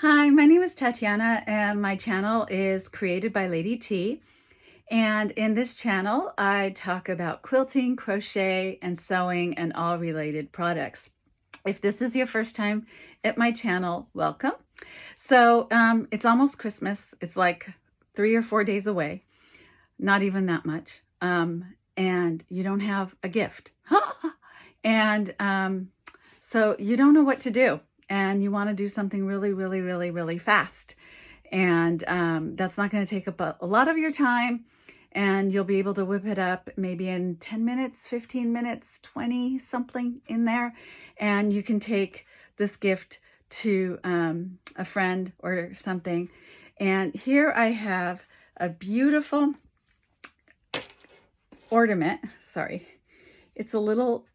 Hi, my name is Tatiana and my channel is Created by Lady T. And in this channel, I talk about quilting, crochet, and sewing and all related products. If this is your first time at my channel, welcome. So it's almost Christmas. It's like 3 or 4 days away, not even that much. And you don't have a gift. And so you don't know what to do. And you want to do something really fast. And that's not going to take up a lot of your time. And you'll be able to whip it up maybe in 10 minutes, 15 minutes, 20, something in there. And you can take this gift to a friend or something. And here I have a beautiful ornament. Sorry. It's a little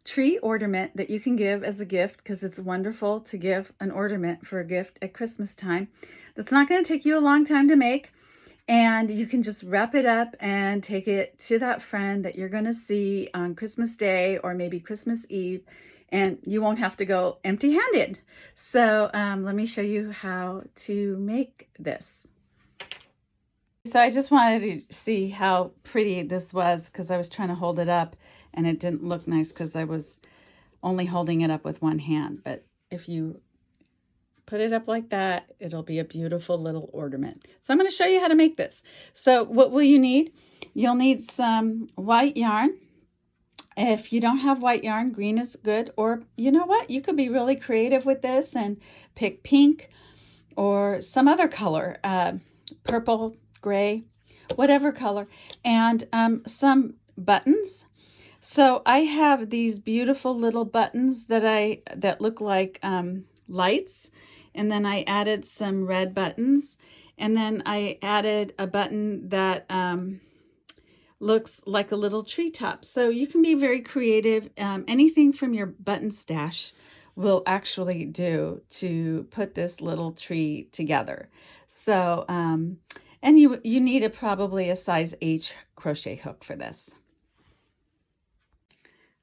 tree ornament that you can give as a gift, because it's wonderful to give an ornament for a gift at Christmas time. That's not going to take you a long time to make, and you can just wrap it up and take it to that friend that you're going to see on Christmas Day or maybe Christmas Eve, and you won't have to go empty-handed. So let me show you how to make this. So I just wanted to see how pretty this was, because I was trying to hold it up and it didn't look nice because I was only holding it up with one hand. But if you put it up like that, it'll be a beautiful little ornament. So I'm going to show you how to make this. So what will you need? You'll need some white yarn. If you don't have white yarn, green is good. Or you know what? You could be really creative with this and pick pink or some other color, purple, gray, whatever color, and some buttons. So I have these beautiful little buttons that look like lights, and then I added some red buttons, and then I added a button that looks like a little treetop. So you can be very creative. Anything from your button stash will actually do to put this little tree together. So and you need probably a size H crochet hook for this.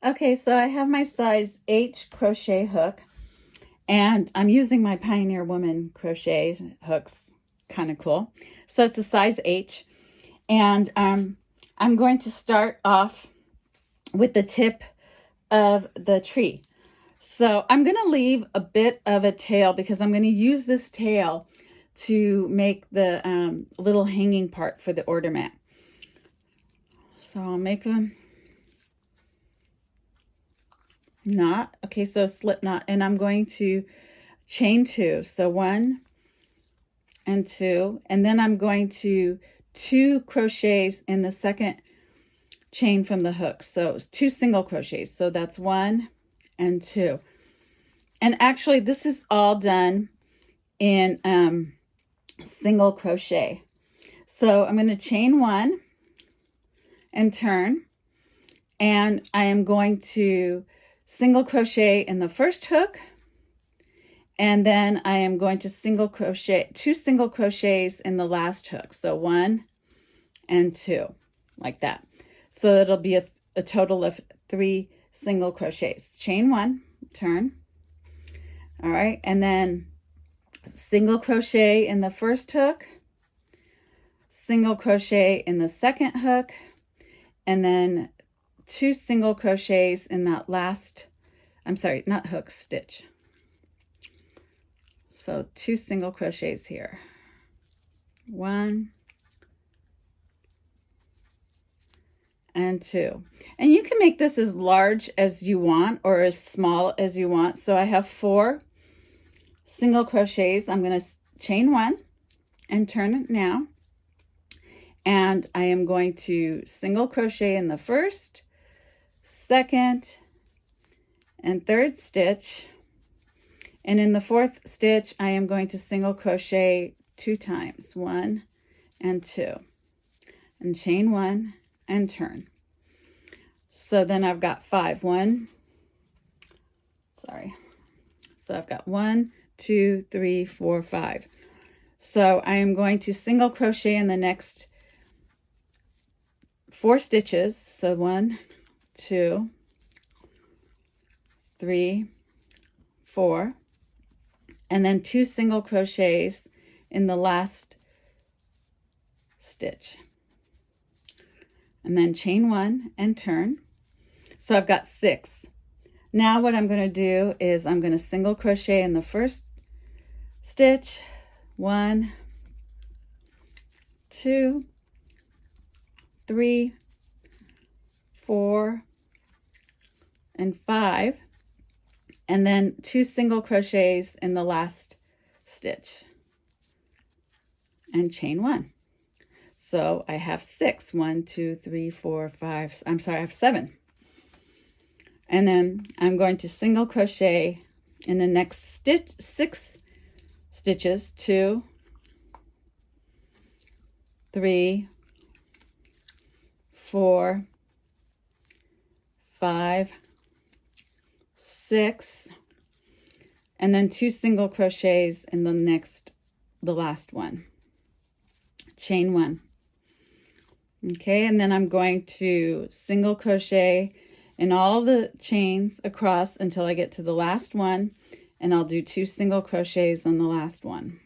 Okay, so I have my size H crochet hook, and I'm using my Pioneer Woman crochet hooks. Kind of cool. So it's a size H, and I'm going to start off with the tip of the tree. So I'm going to leave a bit of a tail, because I'm going to use this tail to make the little hanging part for the ornament. So I'll make a knot. Okay, so slip knot, and I'm going to chain 2. So 1 and 2, and then I'm going to 2 crochets in the second chain from the hook. So 2 single crochets. So that's 1 and 2. And actually this is all done in single crochet. So I'm going to chain 1 and turn, and I am going to single crochet in the first hook, and then I am going to single crochet 2 single crochets in the last hook. So 1 and 2, like that. So it'll be a total of 3 single crochets. Chain 1, turn. All right, and then single crochet in the first hook, single crochet in the second hook, and then 2 single crochets in that last, I'm sorry, not hook, stitch. So 2 single crochets here. 1 and 2. And you can make this as large as you want or as small as you want. So I have 4 single crochets. I'm going to chain 1 and turn it now. And I am going to single crochet in the first, second, and third stitch. And in the fourth stitch, I am going to single crochet 2 times, 1 and 2, and chain 1 and turn. So then I've got 5. So I've got 1, 2, 3, 4, 5. So I am going to single crochet in the next 4 stitches. So 1, 2, 3, 4, and then 2 single crochets in the last stitch, and then chain 1 and turn. So I've got 6. Now what I'm going to do is I'm going to single crochet in the first stitch, 1, 2, 3, 4, and 5, and then 2 single crochets in the last stitch and chain 1. So I have 6. 1, 2, 3, 4, 5. I'm sorry, I have 7. And then I'm going to single crochet in the next stitch, 6 stitches, 2, 3, 4, 5, 6, and then 2 single crochets in the last one. Chain 1. Okay, and then I'm going to single crochet in all the chains across until I get to the last one, and I'll do 2 single crochets on the last one.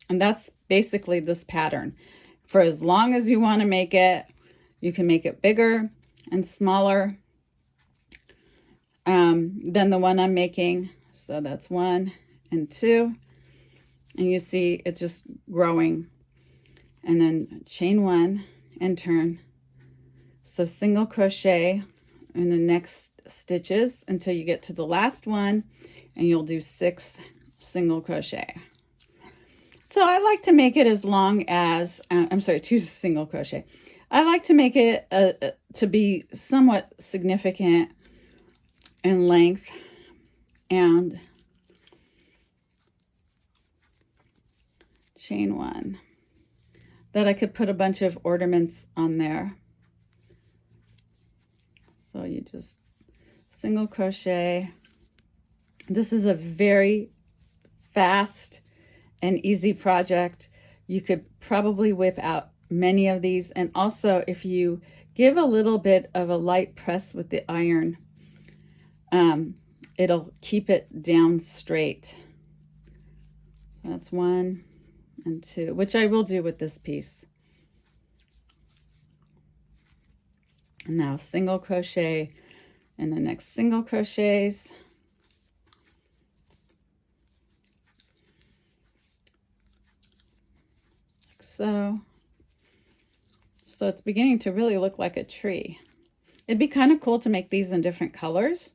And that's basically this pattern. For as long as you want to make it, you can make it bigger and smaller than the one I'm making. So that's 1 and 2. And you see it's just growing. And then chain 1 and turn. So single crochet in the next stitches until you get to the last one, and you'll do 6 single crochet. So I like to make it as long as, 2 single crochet. I like to make it to be somewhat significant in length, and chain 1, that I could put a bunch of ornaments on there. So you just single crochet. This is a very fast and easy project. You could probably whip out many of these, and also if you give a little bit of a light press with the iron, it'll keep it down straight. That's 1 and 2, which I will do with this piece. Now single crochet in the next single crochets. Like so. So it's beginning to really look like a tree. It'd be kind of cool to make these in different colors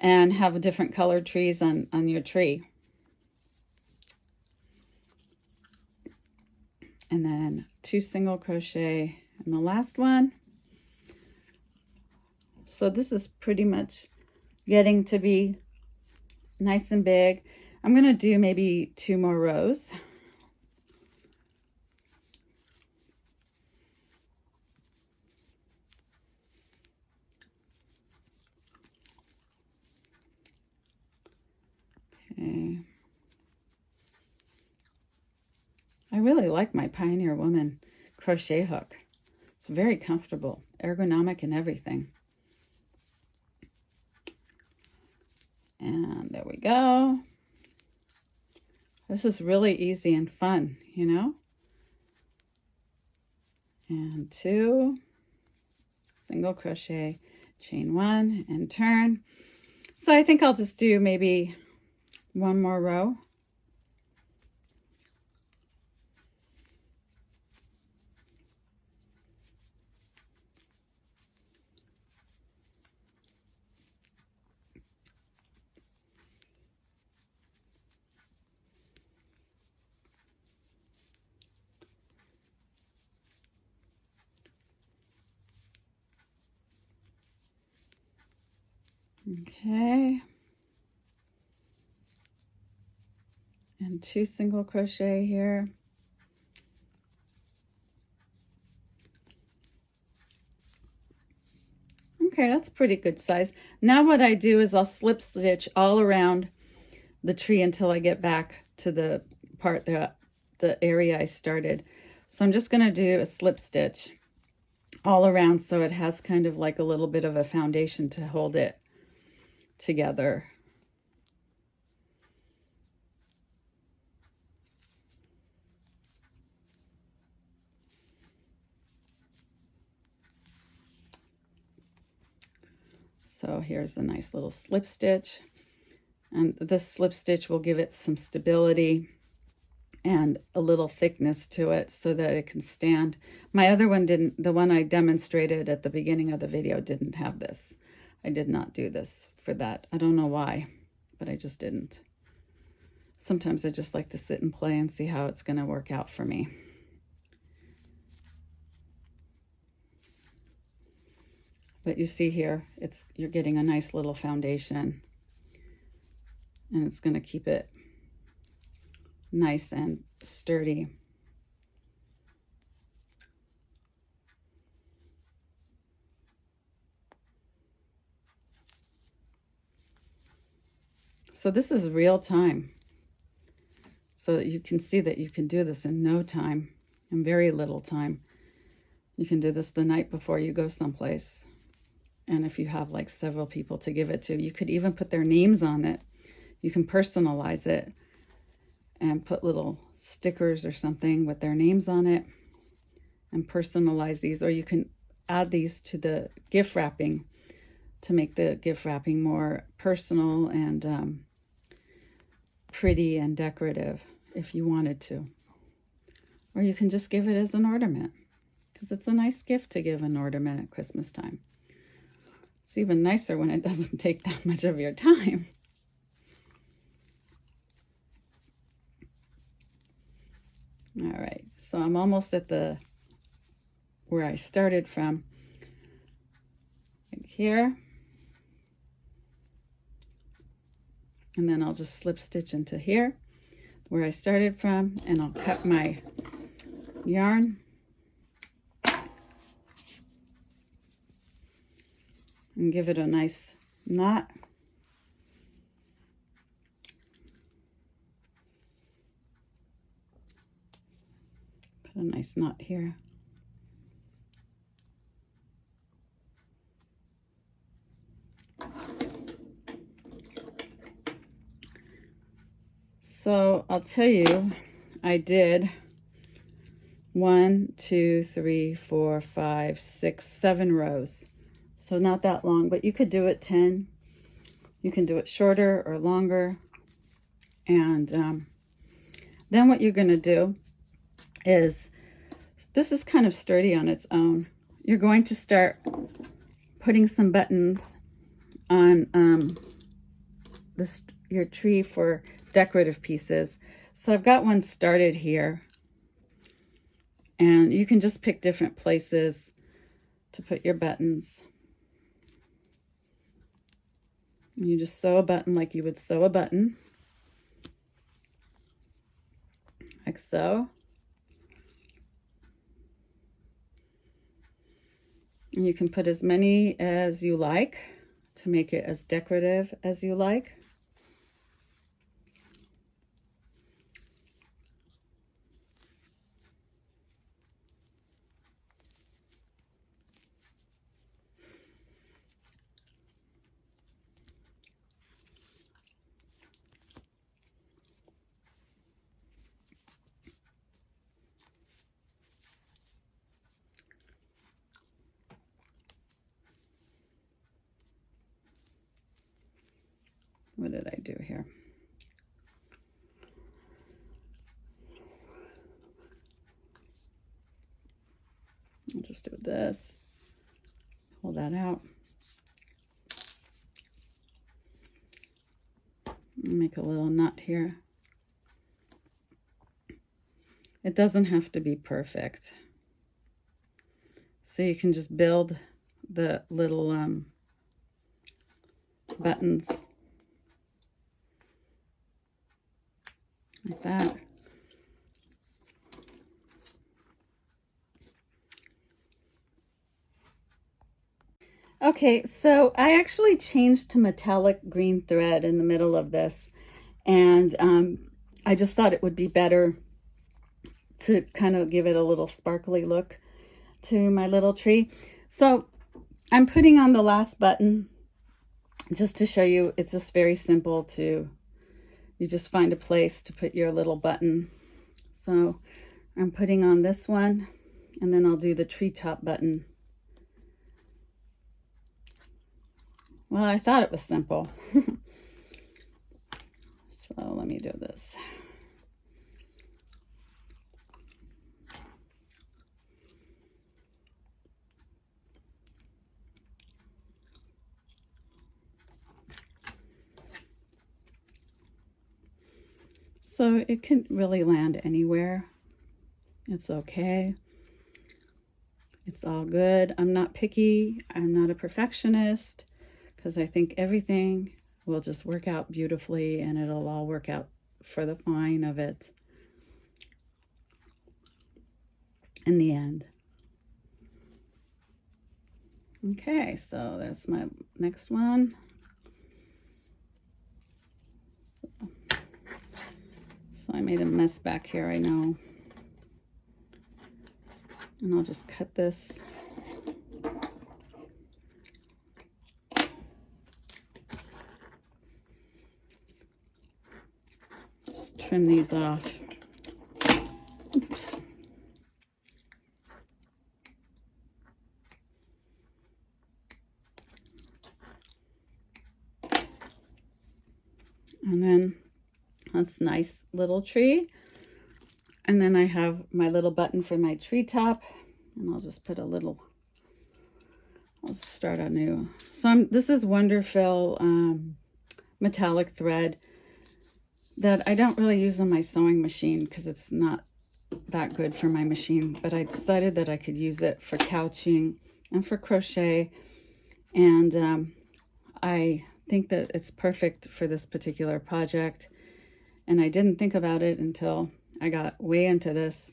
and have different colored trees on your tree. And then 2 single crochet in the last one. So this is pretty much getting to be nice and big. I'm going to do maybe 2 more rows. Okay. I really like my Pioneer Woman crochet hook. It's very comfortable, ergonomic and everything. And there we go. This is really easy and fun, you know? And 2 single crochet, chain 1 and turn. So I think I'll just do maybe 1 more row. Okay, and 2 single crochet here. Okay, that's pretty good size. Now what I do is I'll slip stitch all around the tree until I get back to the part, the area I started. So I'm just going to do a slip stitch all around so it has kind of like a little bit of a foundation to hold it together. So here's a nice little slip stitch, and this slip stitch will give it some stability and a little thickness to it so that it can stand. My other one didn't, the one I demonstrated at the beginning of the video didn't have this. I did not do this for that. I don't know why, but I just didn't. Sometimes I just like to sit and play and see how it's going to work out for me. But you see here, you're getting a nice little foundation, and it's going to keep it nice and sturdy. So this is real time. So you can see that you can do this in no time, in very little time. You can do this the night before you go someplace. And if you have like several people to give it to, you could even put their names on it. You can personalize it and put little stickers or something with their names on it and personalize these. Or you can add these to the gift wrapping to make the gift wrapping more personal and pretty and decorative if you wanted to. Or you can just give it as an ornament, because it's a nice gift to give an ornament at Christmas time. It's even nicer when it doesn't take that much of your time. All right, so I'm almost at where I started from, right here. And then I'll just slip stitch into here where I started from, and I'll cut my yarn. And give it a nice knot. Put a nice knot here. So I'll tell you, I did 1, 2, 3, 4, 5, 6, 7 rows. So not that long, but you could do it 10. You can do it shorter or longer. And then what you're going to do is, this is kind of sturdy on its own. You're going to start putting some buttons on your tree for decorative pieces. So I've got one started here, and you can just pick different places to put your buttons. And you just sew a button like you would sew a button, like so. And you can put as many as you like to make it as decorative as you like. What did I do here? I'll just do this. Pull that out. Make a little knot here. It doesn't have to be perfect. So you can just build the little buttons like that. Okay, so I actually changed to metallic green thread in the middle of this, and I just thought it would be better to kind of give it a little sparkly look to my little tree. So I'm putting on the last button just to show you. It's just very simple to, you just find a place to put your little button. So I'm putting on this one, and then I'll do the treetop button Well, I thought it was simple. So let me do this. So it can really land anywhere. It's okay. It's all good. I'm not picky. I'm not a perfectionist, because I think everything will just work out beautifully and it'll all work out for the fine of it in the end. Okay, so that's my next one. So I made a mess back here, I know. And I'll just cut this. Just trim these off. Oops. And then that's a nice little tree. And then I have my little button for my treetop, and I'll just put a little, I'll start anew. So this is Wonderful metallic thread that I don't really use on my sewing machine because it's not that good for my machine, but I decided that I could use it for couching and for crochet, and I think that it's perfect for this particular project. And I didn't think about it until I got way into this,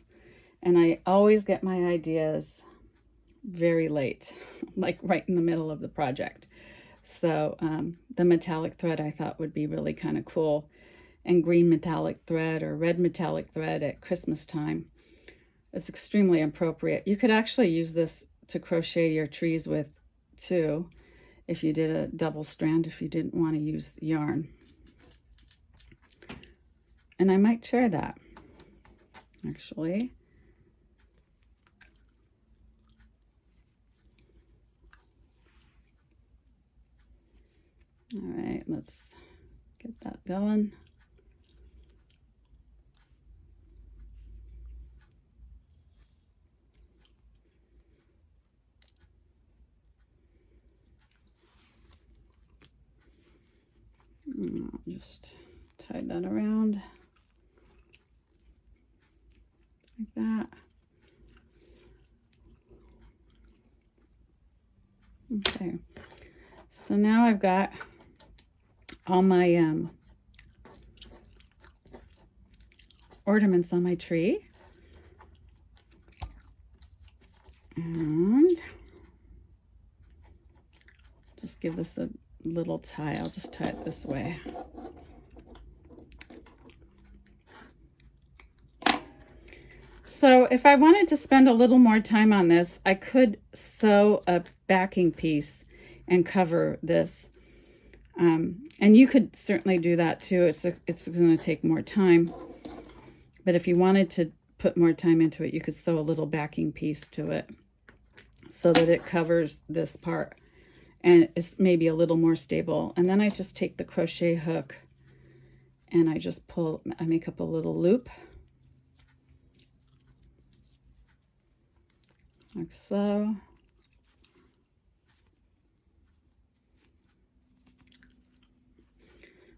and I always get my ideas very late, like right in the middle of the project. So the metallic thread I thought would be really kind of cool, and green metallic thread or red metallic thread at Christmas time. It's extremely appropriate. You could actually use this to crochet your trees with too, if you did a double strand, if you didn't want to use yarn. And I might share that, actually. All right, let's get that going. I'll just tie that around like that. Okay, so now I've got all my ornaments on my tree, and just give this a little tie. I'll just tie it this way. So if I wanted to spend a little more time on this, I could sew a backing piece and cover this. And you could certainly do that too. It's going to take more time. But if you wanted to put more time into it, you could sew a little backing piece to it so that it covers this part and it's maybe a little more stable. And then I just take the crochet hook and I just pull, I make up a little loop like so.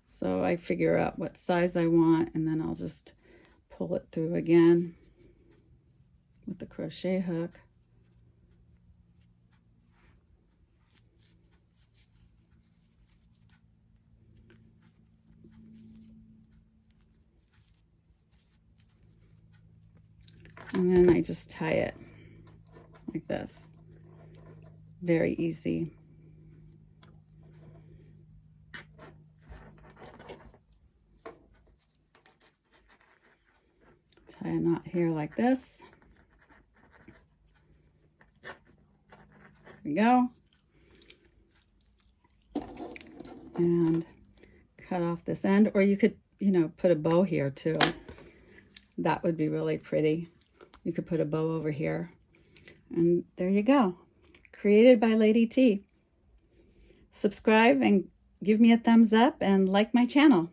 So I figure out what size I want, and then I'll just pull it through again with the crochet hook. And then I just tie it like this. Very easy. Tie a knot here like this. There we go. And cut off this end, or you could, put a bow here too. That would be really pretty. You could put a bow over here. And there you go. Created by Lady T. subscribe and give me a thumbs up and like my channel.